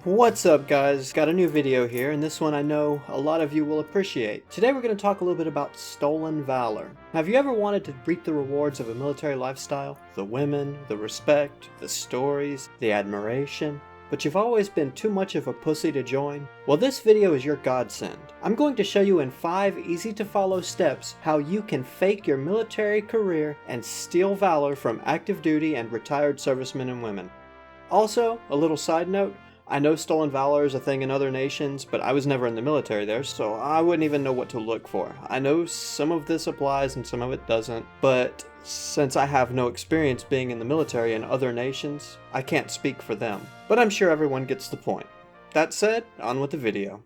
What's up guys? Got a new video here, and this one I know a lot of you will appreciate. Today we're going to talk a little bit about stolen valor. Have you ever wanted to reap the rewards of a military lifestyle? The women, the respect, the stories, the admiration, but you've always been too much of a pussy to join? Well, this video is your godsend. I'm going to show you in 5 easy to follow steps how you can fake your military career and steal valor from active duty and retired servicemen and women. Also, a little side note, I know stolen valor is a thing in other nations, but I was never in the military there, so I wouldn't even know what to look for. I know some of this applies and some of it doesn't, but since I have no experience being in the military in other nations, I can't speak for them. But I'm sure everyone gets the point. That said, on with the video.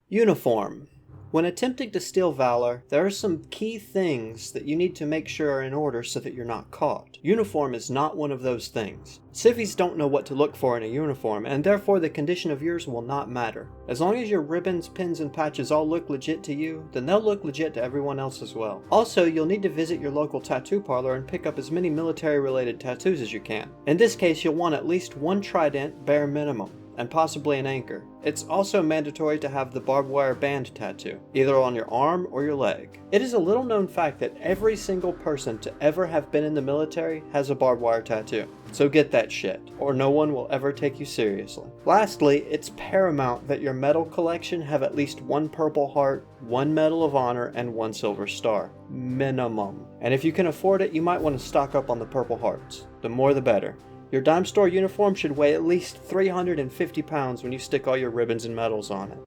Uniform. When attempting to steal valor, there are some key things that you need to make sure are in order so that you're not caught. Uniform is not one of those things. Civvies don't know what to look for in a uniform, and therefore the condition of yours will not matter. As long as your ribbons, pins, and patches all look legit to you, then they'll look legit to everyone else as well. Also, you'll need to visit your local tattoo parlor and pick up as many military-related tattoos as you can. In this case, you'll want at least one trident, bare minimum, and possibly an anchor. It's also mandatory to have the barbed wire band tattoo, either on your arm or your leg. It is a little known fact that every single person to ever have been in the military has a barbed wire tattoo. So get that shit, or no one will ever take you seriously. Lastly, it's paramount that your medal collection have at least 1 Purple Heart, 1 Medal of Honor, and 1 Silver Star. Minimum. And if you can afford it, you might want to stock up on the Purple Hearts. The more the better. Your dime store uniform should weigh at least 350 pounds when you stick all your ribbons and medals on it.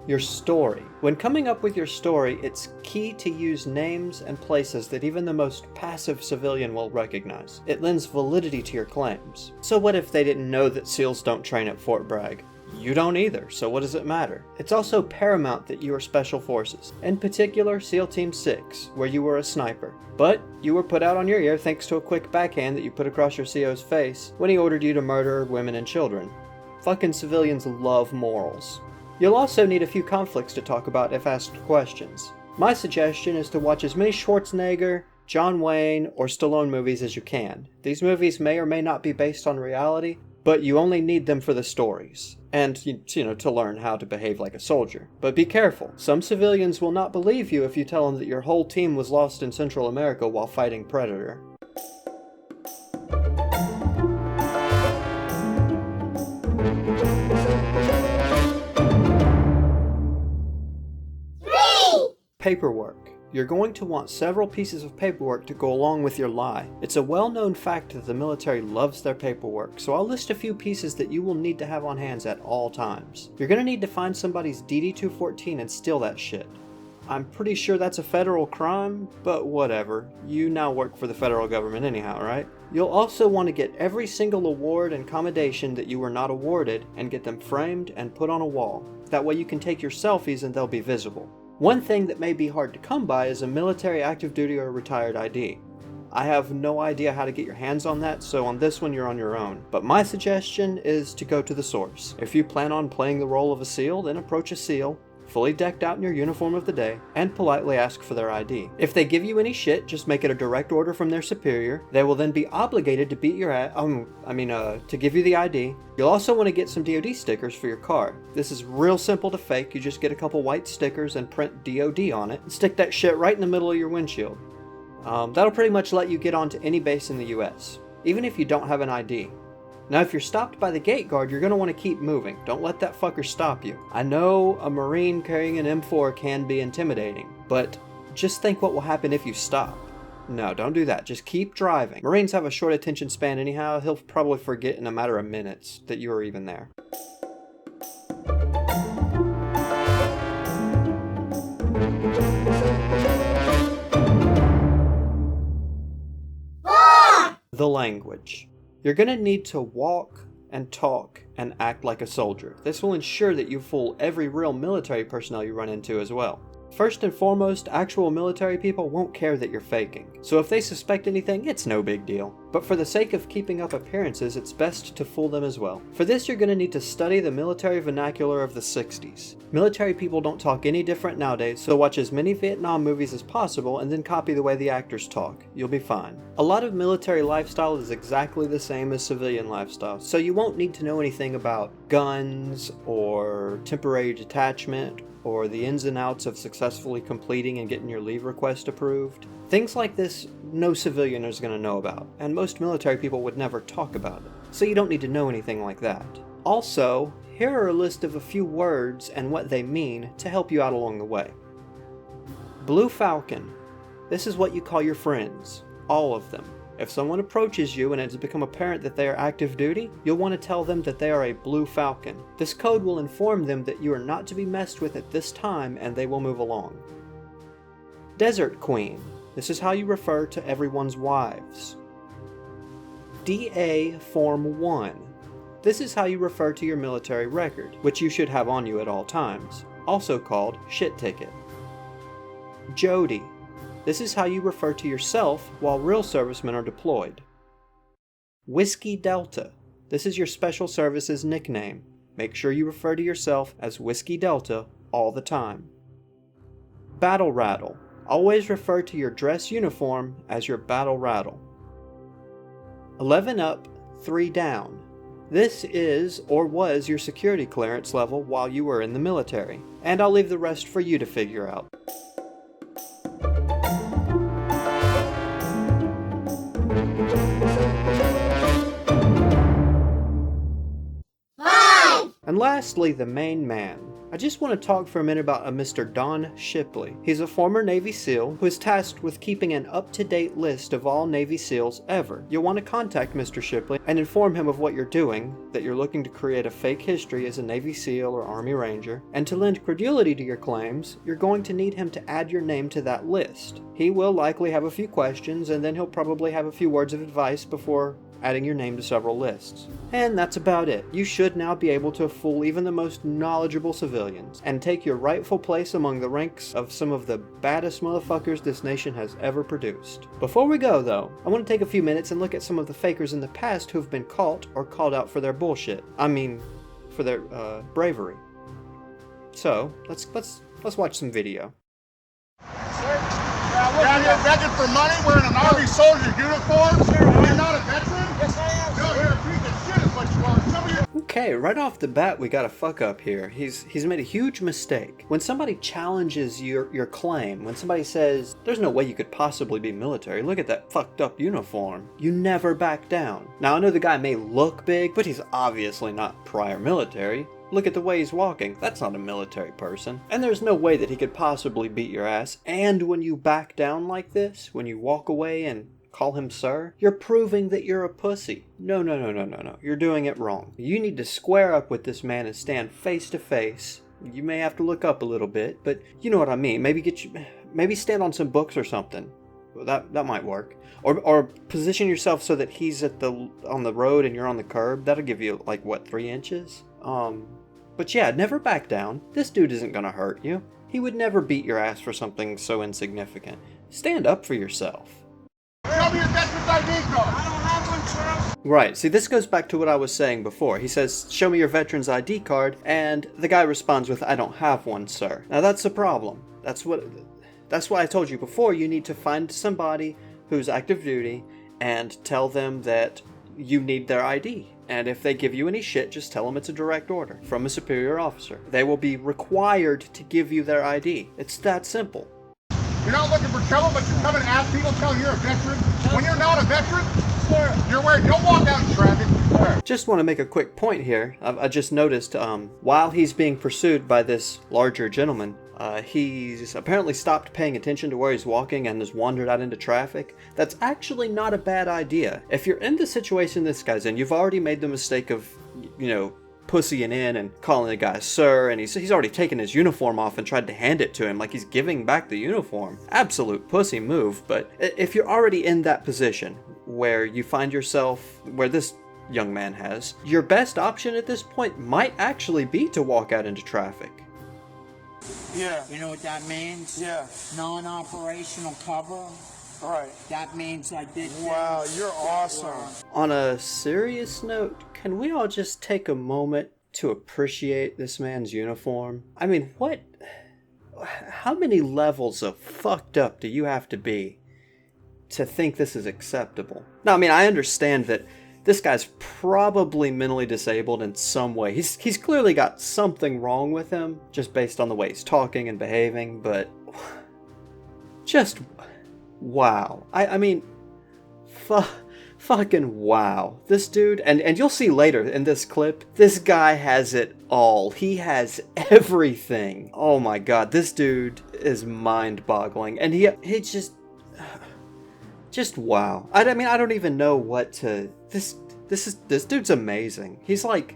Your story. When coming up with your story, it's key to use names and places that even the most passive civilian will recognize. It lends validity to your claims. So what if they didn't know that SEALs don't train at Fort Bragg? You don't either, so what does it matter? It's also paramount that you are Special Forces, in particular SEAL Team 6, where you were a sniper. But you were put out on your ear thanks to a quick backhand that you put across your CO's face when he ordered you to murder women and children. Fucking civilians love morals. You'll also need a few conflicts to talk about if asked questions. My suggestion is to watch as many Schwarzenegger, John Wayne, or Stallone movies as you can. These movies may or may not be based on reality, but you only need them for the stories, and, to learn how to behave like a soldier. But be careful. Some civilians will not believe you if you tell them that your whole team was lost in Central America while fighting Predator. Paperwork. You're going to want several pieces of paperwork to go along with your lie. It's a well-known fact that the military loves their paperwork, so I'll list a few pieces that you will need to have on hands at all times. You're going to need to find somebody's DD-214 and steal that shit. I'm pretty sure that's a federal crime, but whatever. You now work for the federal government anyhow, right? You'll also want to get every single award and commendation that you were not awarded and get them framed and put on a wall. That way you can take your selfies and they'll be visible. One thing that may be hard to come by is a military active duty or retired ID. I have no idea how to get your hands on that, so on this one you're on your own. But my suggestion is to go to the source. If you plan on playing the role of a SEAL, then approach a SEAL, fully decked out in your uniform of the day, and politely ask for their ID. If they give you any shit, just make it a direct order from their superior. They will then be obligated to beat your ass, to give you the ID. You'll also want to get some DoD stickers for your car. This is real simple to fake. You just get a couple white stickers and print DoD on it, and stick that shit right in the middle of your windshield. That'll pretty much let you get onto any base in the US, even if you don't have an ID. Now, if you're stopped by the gate guard, you're going to want to keep moving. Don't let that fucker stop you. I know a Marine carrying an M4 can be intimidating, but just think what will happen if you stop. No, don't do that. Just keep driving. Marines have a short attention span anyhow. He'll probably forget in a matter of minutes that you were even there. The language. You're going to need to walk and talk and act like a soldier. This will ensure that you fool every real military personnel you run into as well. First and foremost, actual military people won't care that you're faking, so if they suspect anything, it's no big deal. But for the sake of keeping up appearances, it's best to fool them as well. For this, you're going to need to study the military vernacular of the 60s. Military people don't talk any different nowadays, so watch as many Vietnam movies as possible and then copy the way the actors talk. You'll be fine. A lot of military lifestyle is exactly the same as civilian lifestyle, so you won't need to know anything about guns or temporary detachment or the ins and outs of successfully completing and getting your leave request approved. Things like this, no civilian is going to know about, and most military people would never talk about it, so you don't need to know anything like that. Also, here are a list of a few words and what they mean to help you out along the way. Blue Falcon. This is what you call your friends, all of them. If someone approaches you and it has become apparent that they are active duty, you'll want to tell them that they are a Blue Falcon. This code will inform them that you are not to be messed with at this time and they will move along. Desert Queen. This is how you refer to everyone's wives. DA Form 1. This is how you refer to your military record, which you should have on you at all times, also called shit ticket. Jody. This is how you refer to yourself while real servicemen are deployed. Whiskey Delta. This is your special services nickname. Make sure you refer to yourself as Whiskey Delta all the time. Battle Rattle. Always refer to your dress uniform as your Battle Rattle. 11 up, 3 down. This is or was your security clearance level while you were in the military, and I'll leave the rest for you to figure out. And lastly, the main man. I just want to talk for a minute about a Mr. Don Shipley. He's a former Navy SEAL who is tasked with keeping an up-to-date list of all Navy SEALs ever. You'll want to contact Mr. Shipley and inform him of what you're doing, that you're looking to create a fake history as a Navy SEAL or Army Ranger, and to lend credulity to your claims, you're going to need him to add your name to that list. He will likely have a few questions, and then he'll probably have a few words of advice before adding your name to several lists. And that's about it. You should now be able to fool even the most knowledgeable civilians, and take your rightful place among the ranks of some of the baddest motherfuckers this nation has ever produced. Before we go though, I want to take a few minutes and look at some of the fakers in the past who've been caught or called out for their bullshit. I mean, for their bravery. So, let's watch some video. Down here begging for money, wearing an Army soldier uniform? You're not a veteran? Yes, I am. No, you're a piece of shit is what you are. Some of you... Okay, right off the bat we got a fuck up here. He's made a huge mistake. When somebody challenges your claim, when somebody says, there's no way you could possibly be military, look at that fucked up uniform, you never back down. Now I know the guy may look big, but he's obviously not prior military. Look at the way he's walking. That's not a military person. And there's no way that he could possibly beat your ass. And when you back down like this, when you walk away and call him sir, you're proving that you're a pussy. No. You're doing it wrong. You need to square up with this man and stand face to face. You may have to look up a little bit, but you know what I mean. Maybe stand on some books or something. That might work. Or position yourself so that he's on the road and you're on the curb. That'll give you like what, 3 inches? But yeah, never back down. This dude isn't gonna hurt you. He would never beat your ass for something so insignificant. Stand up for yourself. Show me your veteran's ID card. I don't have one, sir. Right, see this goes back to what I was saying before. He says, show me your veteran's ID card, and the guy responds with, I don't have one, sir. Now that's a problem. That's why I told you before, you need to find somebody who's active duty and tell them that you need their ID. And if they give you any shit, just tell them it's a direct order from a superior officer. They will be required to give you their ID. It's that simple. You're not looking for trouble, but you're coming to ask people, telling you're a veteran. When you're not a veteran, don't walk out in traffic. Sir. Just want to make a quick point here. I just noticed while he's being pursued by this larger gentleman, he's apparently stopped paying attention to where he's walking and has wandered out into traffic. That's actually not a bad idea. If you're in the situation this guy's in, you've already made the mistake of, pussying in and calling the guy sir, and he's already taken his uniform off and tried to hand it to him like he's giving back the uniform. Absolute pussy move. But if you're already in that position where you find yourself, where this young man has, your best option at this point might actually be to walk out into traffic. Yeah. You know what that means? Yeah. Non-operational cover. Right. That means I did. Wow, you're awesome. On a serious note, can we all just take a moment to appreciate this man's uniform? I mean, how many levels of fucked up do you have to be to think this is acceptable? Now, I mean, I understand that this guy's probably mentally disabled in some way. He's clearly got something wrong with him, just based on the way he's talking and behaving, but just wow. I mean, fucking wow. This dude, and you'll see later in this clip, this guy has it all. He has everything. Oh my god, this dude is mind-boggling. And he just wow. I mean, I don't even know what to... This dude's amazing. He's like...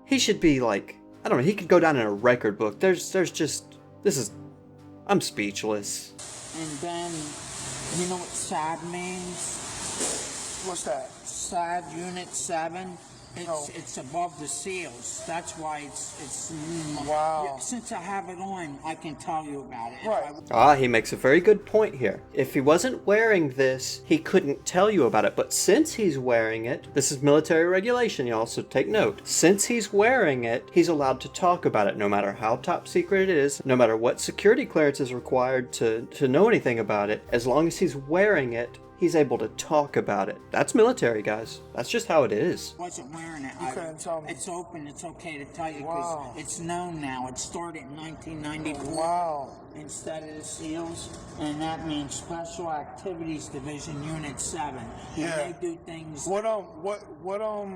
He should be like... I don't know, he could go down in a record book. There's just... I'm speechless. And then, you know what SAD means? What's that? SAD Unit 7. It's above the seals. That's why it's wow. Since I have it on, I can tell you about it. Right. He makes a very good point here. If he wasn't wearing this, he couldn't tell you about it. But since he's wearing it, this is military regulation, y'all, so take note. Since he's wearing it, he's allowed to talk about it, no matter how top secret it is, no matter what security clearance is required to know anything about it. As long as he's wearing it, he's able to talk about it. That's military, guys. That's just how it is. I wasn't wearing it. You couldn't tell me. It's open. It's okay to tell you because it's known now. It started in 1994. Wow. Instead of the SEALs, and that means Special Activities Division Unit 7. Yeah. And they do things.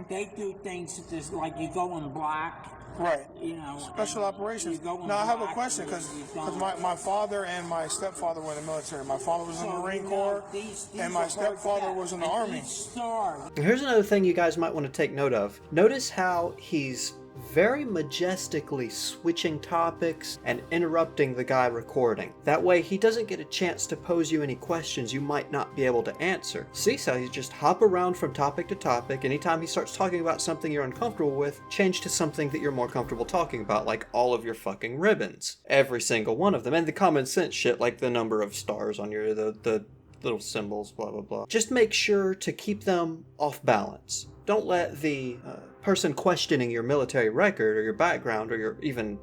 They do things just like you go in black. Right. You know. Special operations. Now I have a question because my father and my stepfather were in the military. My father was in the Marine Corps, and my stepfather was in the Army. Here's another thing you guys might want to take note of. Notice how he's very majestically switching topics and interrupting the guy recording. That way he doesn't get a chance to pose you any questions you might not be able to answer. See how you just hop around from topic to topic. Anytime he starts talking about something you're uncomfortable with, change to something that you're more comfortable talking about, like all of your fucking ribbons. Every single one of them. And the common sense shit like the number of stars on your the little symbols, blah blah blah. Just make sure to keep them off balance. Don't let the person questioning your military record or your background or your even,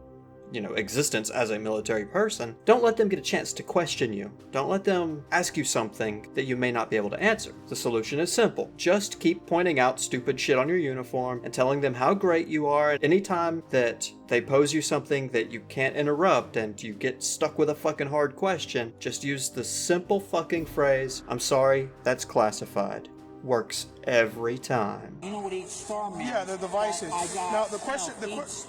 existence as a military person, don't let them get a chance to question you. Don't let them ask you something that you may not be able to answer. The solution is simple. Just keep pointing out stupid shit on your uniform and telling them how great you are. Anytime that they pose you something that you can't interrupt and you get stuck with a fucking hard question, just use the simple fucking phrase, "I'm sorry, that's classified." Works every time. You know what each star means? Yeah, the devices. Now the question,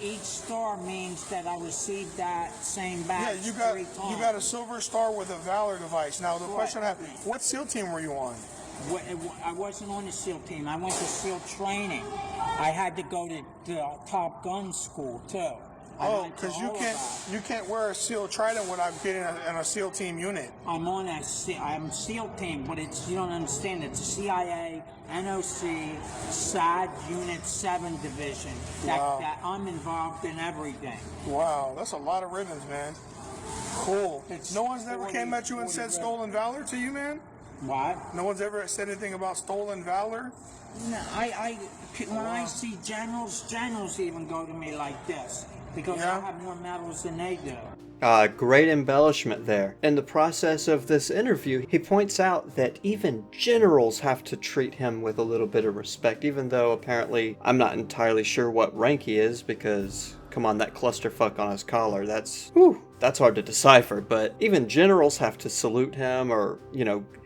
each star means that I received that same badge. Yeah, you got a silver star with a Valor device. Now the question I have, what SEAL team were you on? I wasn't on the SEAL team. I went to SEAL training. I had to go to Top Gun school too. Oh, because you can't wear a SEAL Trident without getting in a SEAL team unit. I'm SEAL team, but you don't understand. It's a CIA, NOC, SAD Unit 7 division. That I'm involved in everything. Wow, that's a lot of ribbons, man. Cool. No one's ever came at you and said stolen valor to you, man? What? No one's ever said anything about stolen valor? No, when I see generals even go to me like this. Because I have more medals than they do. Great embellishment there. In the process of this interview, he points out that even generals have to treat him with a little bit of respect, even though apparently I'm not entirely sure what rank he is, because, come on, that clusterfuck on his collar, that's hard to decipher, but even generals have to salute him, or,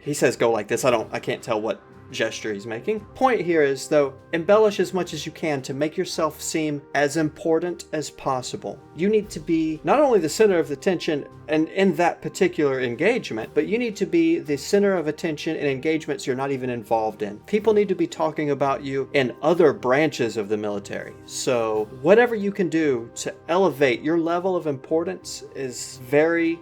he says go like this, I can't tell what gesture he's making. Point here is, though, embellish as much as you can to make yourself seem as important as possible. You need to be not only the center of attention and in that particular engagement, but you need to be the center of attention in engagements you're not even involved in. People need to be talking about you in other branches of the military. So whatever you can do to elevate your level of importance is very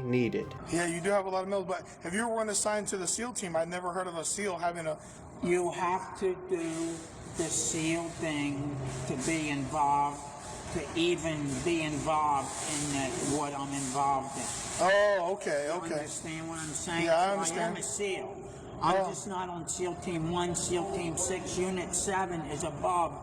needed. Yeah, you do have a lot of medals, but have you ever been assigned to the SEAL team? I've never heard of a SEAL having a... You have to do the SEAL thing to be involved to even be involved in what I'm involved in. Oh, okay, You okay. understand what I'm saying? Yeah, I So understand. I am a SEAL. I'm just not on SEAL Team 1. SEAL Team 6, Unit 7 is above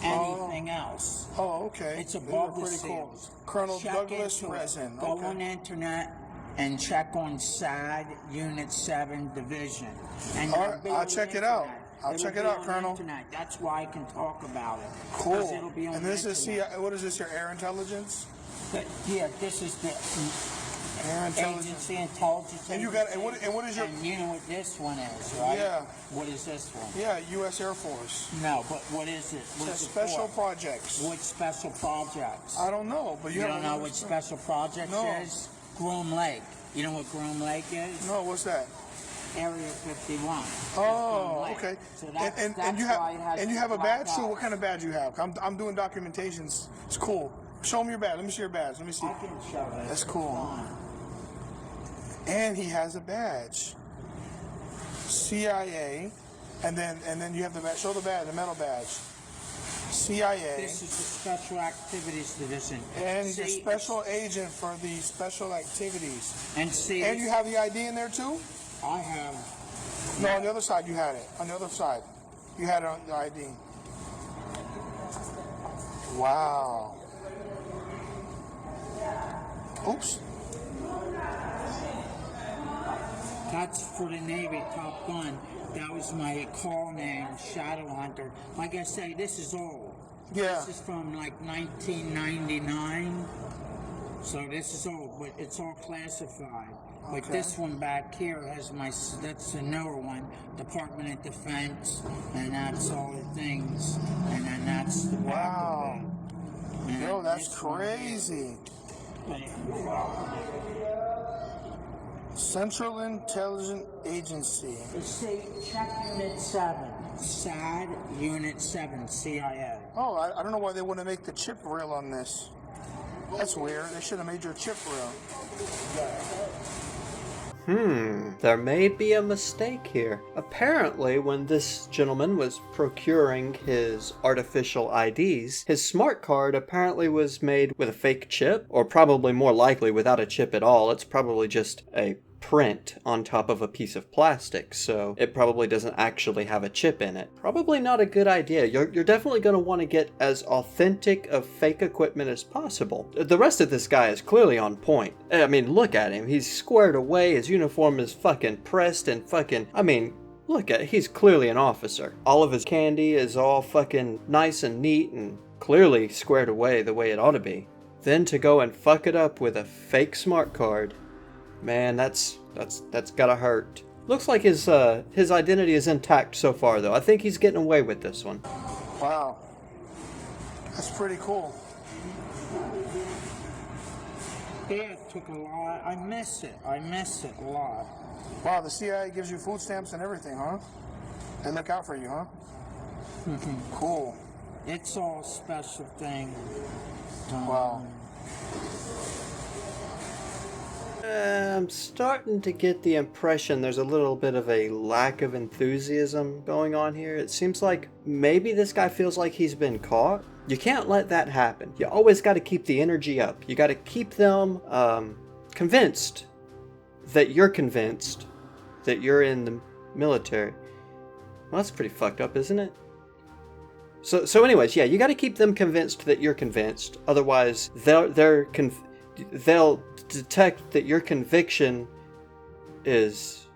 anything else. Oh, okay. It's These above are the pretty cool. SEALs. Colonel Check Douglas into it. Resin. Go Okay. on the internet and check on SAD Unit 7 Division. And All it'll right, be I'll on the check it out. internet. I'll It'll check it be out, on Colonel. the internet. That's why I can talk about it. Cool. 'Cause it'll be on And the this is, internet. what is this, your air intelligence? But, yeah, this is the Air intelligence. agency, intelligence. And you got, and agency. what is your, And you know what this one is, right? Yeah. What is this one? yeah, U.S. Air Force. No, but what is it? It What's says it special for? projects. What special projects? I don't know, but You have don't know another what stuff? special projects No. is? Groom Lake. You know what Groom Lake is? No, what's that? Area 51. Oh, Groom Lake. okay. So that's, and that's you why it have has you have a black badge too. dots. What kind of badge you have? I'm doing documentations. It's cool. Show me your badge. Let me see your badge. Let me see. I can show it. That's cool. Fine. And he has a badge. CIA, and then you have the badge. Show the badge, the metal badge. CIA. This is the Special Activities Division. And he's a See, special agent for the special activities. And see, And you have the ID in there too? I have. No, on the other side you had it. On the other side. You had it on the ID. Wow. Oops. That's for the Navy, Top Gun. That was my call name, Shadow Hunter. Like I say, this is old. Yeah. This is from like 1999. So this is old, but it's all classified. But Okay. this one back here has that's the newer one, Department of Defense, and that's all the things. And then that's the back Wow. of it. And Yo, that's this one here. crazy. But- Central Intelligence Agency. See, check Unit 7, SAD Unit 7, CIA. Oh, I don't know why they wouldn't make the chip reel on this. That's weird. They should have made your chip reel. There may be a mistake here. Apparently, when this gentleman was procuring his artificial IDs, his smart card apparently was made with a fake chip, or probably more likely without a chip at all. It's probably just a print on top of a piece of plastic, so it probably doesn't actually have a chip in it. Probably not a good idea. You're definitely going to want to get as authentic of fake equipment as possible. The rest of this guy is clearly on point. I mean, look at him. He's squared away. His uniform is fucking pressed and fucking... I mean, look at it. He's clearly an officer. All of his candy is all fucking nice and neat and clearly squared away the way it ought to be. Then to go and fuck it up with a fake smart card... Man, that's gotta hurt. Looks like his identity is intact so far, though. I think he's getting away with this one. Wow. That's pretty cool. Yeah, it took a lot. I miss it. I miss it a lot. Wow, the CIA gives you food stamps and everything, huh? They look out for you, huh? Cool. It's all a special thing. Wow. I'm starting to get the impression there's a little bit of a lack of enthusiasm going on here. It seems like maybe this guy feels like he's been caught. You can't let that happen. You always got to keep the energy up. You got to keep them convinced that you're in the military. Well, that's pretty fucked up, isn't it? So anyways, yeah, you got to keep them convinced that you're convinced. Otherwise, they'll detect that your conviction is...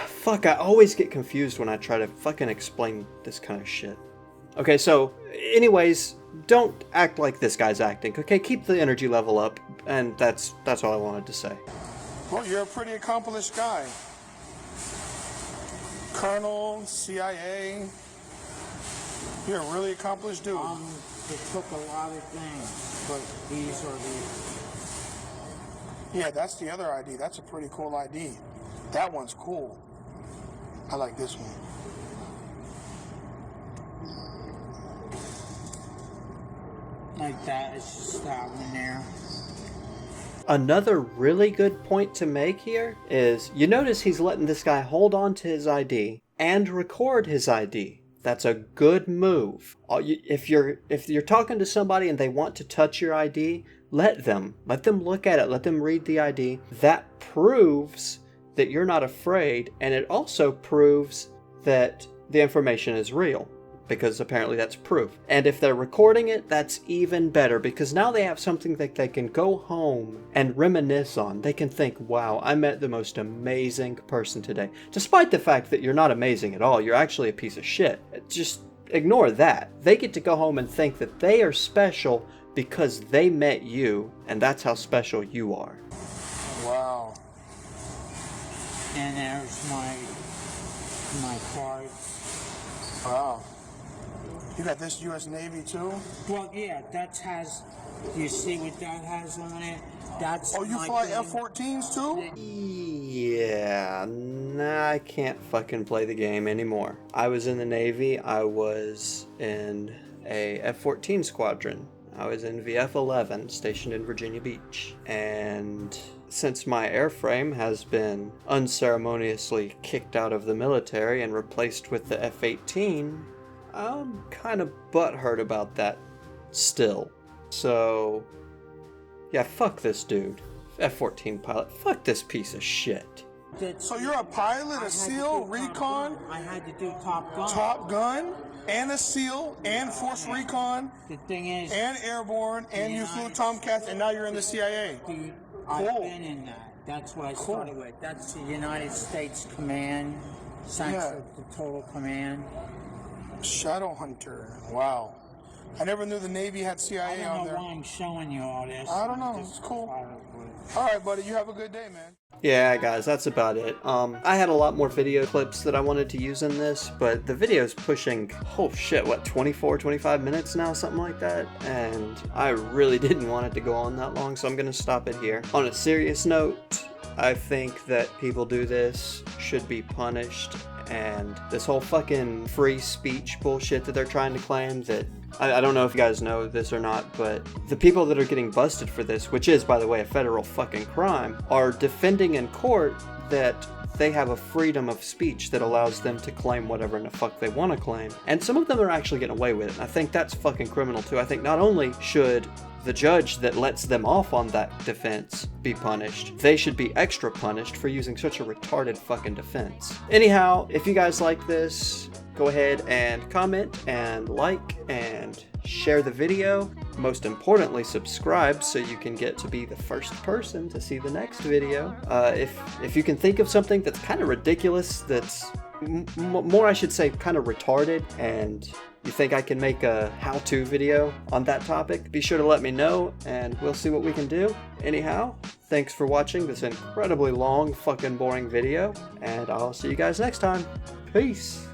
Fuck, I always get confused when I try to fucking explain this kind of shit. Okay, so, anyways, don't act like this guy's acting, okay? Keep the energy level up, and that's all I wanted to say. Well, you're a pretty accomplished guy. Colonel, CIA. You're a really accomplished dude. It took a lot of things, but these are the... Yeah, that's the other ID. That's a pretty cool ID. That one's cool. I like this one. Like that, it's just that one there. Another really good point to make here is, you notice he's letting this guy hold on to his ID and record his ID. That's a good move. If you're talking to somebody and they want to touch your ID, let them look at it, let them read the ID. That proves that you're not afraid, and it also proves that the information is real, because apparently that's proof. And if they're recording it, that's even better, because now they have something that they can go home and reminisce on. They can think, wow, I met the most amazing person today. Despite the fact that you're not amazing at all, you're actually a piece of shit. Just ignore that. They get to go home and think that they are special because they met you, and that's how special you are. Wow. And there's my card. Wow. You got this U.S. Navy too? Well, yeah, that has, you see what that has on it? That's you fly F-14s too? Yeah, nah, I can't fucking play the game anymore. I was in the Navy. I was in a F-14 squadron. I was in VF-11, stationed in Virginia Beach. And since my airframe has been unceremoniously kicked out of the military and replaced with the F-18, I'm kind of butthurt about that still. So, yeah, fuck this dude. F-14 pilot. Fuck this piece of shit. So you're a pilot, a SEAL, recon? I had to do Top Gun. Top Gun, and a SEAL, and Force Recon, The thing is, and Airborne, and you flew Tomcats, and now you're in the CIA. dude, I've been in that. That's what I started with. That's the United States Command, Central the Total Command. Shadow Hunter. Wow. I never knew the Navy had CIA on there. I don't know why I'm showing you all this. I don't know. It's cool. All right, buddy. You have a good day, man. Yeah, guys, that's about it. I had a lot more video clips that I wanted to use in this, but the video's pushing, oh shit, what, 24, 25 minutes now, something like that? And I really didn't want it to go on that long, so I'm gonna stop it here. On a serious note, I think that people do this should be punished, and this whole fucking free speech bullshit that they're trying to claim, that I don't know if you guys know this or not, but the people that are getting busted for this, which is, by the way, a federal fucking crime, are defending in court that they have a freedom of speech that allows them to claim whatever in the fuck they want to claim. And some of them are actually getting away with it. I think that's fucking criminal too. I think not only should the judge that lets them off on that defense be punished, they should be extra punished for using such a retarded fucking defense. Anyhow, if you guys like this, go ahead and comment and like and share the video. Most importantly, subscribe so you can get to be the first person to see the next video. If you can think of something that's kind of ridiculous, that's more, I should say, kind of retarded, and you think I can make a how-to video on that topic, be sure to let me know and we'll see what we can do. Anyhow, thanks for watching this incredibly long fucking boring video, and I'll see you guys next time. Peace.